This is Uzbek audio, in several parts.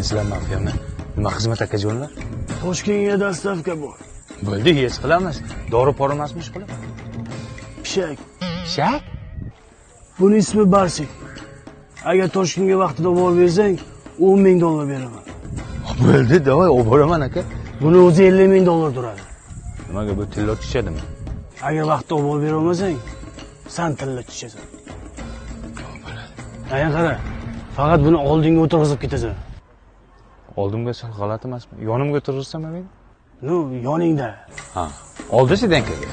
sizlar mafiyami nima xizmat akajonlar? Toshkentga dastavka bor. Bo'ldi, hech qilamiz. Dori-pora emasmish qilib. Pishak. Pishak? Buning ismi Barsik. Agar Toshkentga vaqtida olib bersang, $10,000 beraman. Bo'ldi, davay, olib boraman aka. Buni o'zi $50,000 turadi. Nimaga bu tilla tushadimi? Agar vaqtida olib bera olmasang, sen tilla tushasan. Aynan qara. Faqat buni oldinga o'tirg'izib ketasan. Oldimga sal g'alati emasmi? Yonimga o'tirg'izsam men? No, yoningda. Ha. Oldisidan kaga.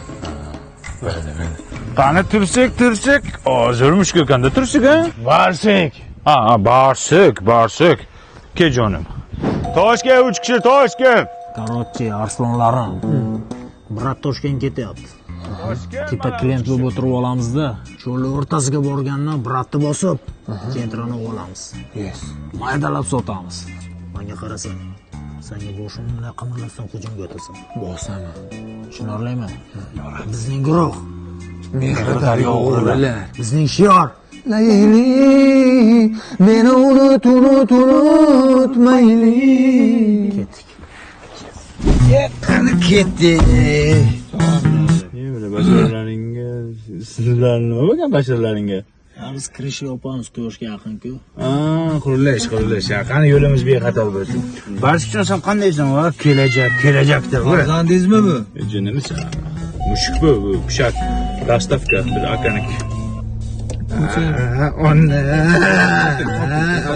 Bo'ldi. Qani tursak. Hozir mushkukanda tursak, ha? Barsik. Ha, barsik. Kejonim. Toshga 3 kishi, Toshga. Короче, arslonlarim. Brat Toshkentga ketyapti. Tipa klient bo'lib o'tirib olamizda, cho'l o'rtasiga borgandan bratni bosib, kentrani olamiz. Yes. Maydalab sotamiz. Menga qarasan. Senga boshimni qimirlasam hujumga o'tasan. Bosaman. Tushunarlayman. Bizning guruh. Mehr daryo o'g'rilar. Bizning shior. Layli, meni unut mayli. Ketdik. Nima bashiralaringga, sizlar nima bo'lgan bashiralaringga? Biz kirish yopamiz to'shga yaqin-ku. Qurilish. Qani yo'limiz bexato bo'lsin. Barchikdan sen qandaysan? Va kelajakda. Farzandingizmi bu? Jinnimisa? Mushuk bu, pishak. Dastavka bir akaniki.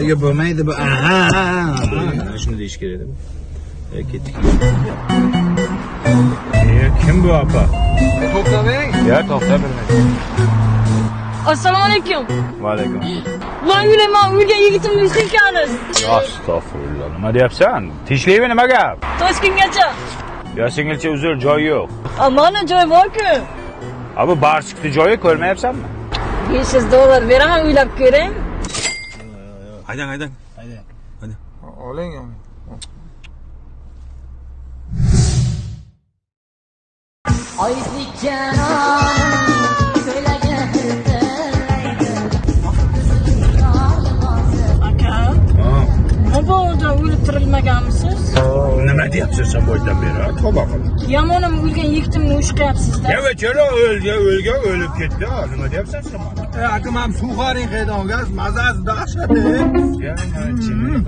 Yo bo'lmaydi bu. Shuni deyish kerak edi. Ketdik. Kim bu apa? To'xtamang. Ya, to'xta bilmayman. Assalomu alaykum. Va alaykum. Lan yurayman, uyga yigitimni ishlaykansiz. Astagfirullah. Nima deyapsan? Tinchlikmi nima gap? Toshkentgacha. Ya singilcha uzr, joy yo'q. Mana joy bor-ku. Abi barsikni joyi ko'rmayapsanmi? $500 beraman, uylab ko'ring. Haydang. Oling. Mabodo o'lib tirilmaganmisiz? Nima deyapsan sen boydan beri? Tavba qil. Yamonim o'lgan yigitimni ushqayapsiz-da. Ya o'lgan o'lib ketdi. Nima deyapsan sen mana? Akam suxaring qaydan gaz mazasi dahshatli. Ya jinnini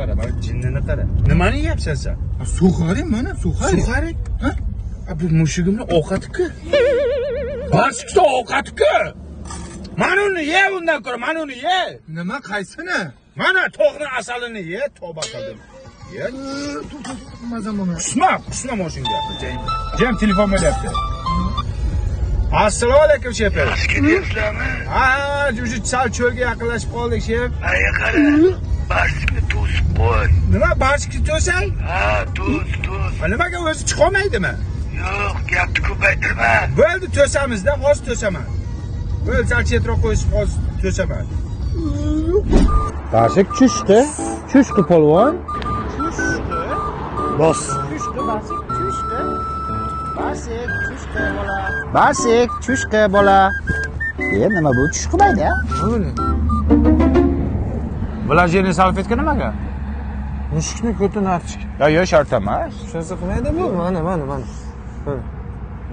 qara. Nimani yeyapsan sen? Suxaring mana, suxaring. Suxaring? Ha? Bu mushugimni ovqati-ku. Barsikda ovqati-ku. Mana uni ye undan ko'ra, mana uni ye. Nima qaysini? Mana to'g'ni asalini ye, tavba qildim. Ye. Mazam bo'lmaydi. Qusma moshinga. Jam telefon bo'lyapti. Assalomu alaykum shef. Ketyapsizlarmi? Ha, juji sal cho'lga yaqinlashib qoldik shef. Aya qara. Barsikni to'sib qo'y. Nima barsikni to'sang? Ha, to's. Nimaga o'zi chiqolmaydimi? Yo'q, gapni ko'paytirma. Bo'ldi, to'samizda, hozir to'saman. Bo'ldi, sal chetroq qo'yib hozir to'saman. Barsik chushqi polvon. Bos. Barsik chushqi bola. Nima bu chushqimaydi ya? Vlajeniy salfetka nimaga? Mushukni ko'tini archik. Ya, shart emas. Shunisi qilmaydi bu. Mana.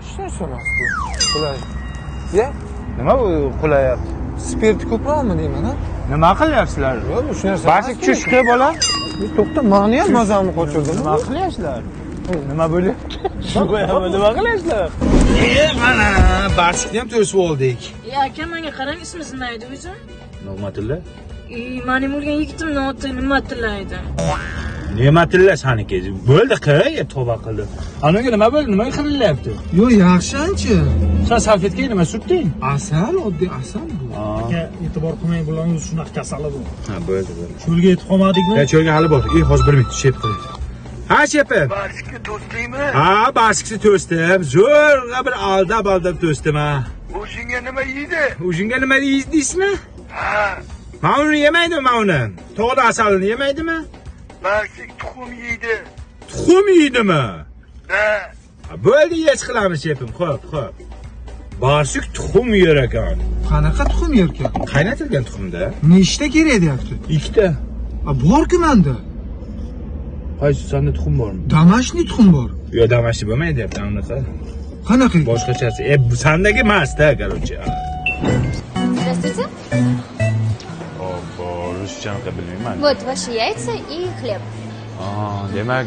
Ishni so'rasdi. Qulay. Ya, Nima bu qulayapti? spirti ko'proqmi deyman, ha? Nima qilyapsizlar? Yo'q, shu narsa. Barsik chushqi bola. To'xta, meni ham mazamni qochirdim. Nima qilyapsizlar? Nima bo'lyapti? Nima qilyapsizlar? Mana barsikni ham to'sib oldik. Aka, menga qarang, ismingiz nima edi o'zi? Nig'matilla? Mening o'lgan yigitimni oti nima tilaydi? Ne'matilla saniki. Bo'ldi, tavba qildim. Anaga nima bo'ldi? Nima qilinyapti? Yo'q, yaxshi-anchi. Sen salfetkaga nima surtding? Asal, oddiy asal bu. Aka, e'tibor qilmang, bularning shunaqa kasali bu. Ha, bo'ldi. Cho'lga yetib qolmadikmi? Ya cho'lga hali bor. Hozir 1 minut shep qiling. Ha, shepim. Barsikni to'sdingmi? Ha, barsikni to'sdim. Zo'rg'a bir aldab to'sdim ha. O'zingga nima yeydi? O'zingga nima deysizmi? Ha, Mana uni yemaydimi mana uni? To'g'ri asalini yemaydimi? barsik tuxum yeydi. Tuxum yeydimi? Da, Bo'ldi, hech qilamiz shepim. Xo'p. Barsik tuxum yer ekan. Qanaqa tuxum yerkan? Qaynatilgan tuxumda. Nechta kerak deyapti? 2 ta. Bor-ku menda. Qaysi sanda tuxum bormi? Damashni tuxum bor. Yo'q, damashli bo'lmaydi deyapti, anaqa. Qanaqa? Boshqachasi. Bu sandagi emas-da, короче. Здравствуйте. Hop, ruschani bilmayman. Вот ваши яйца и хлеб. Demak,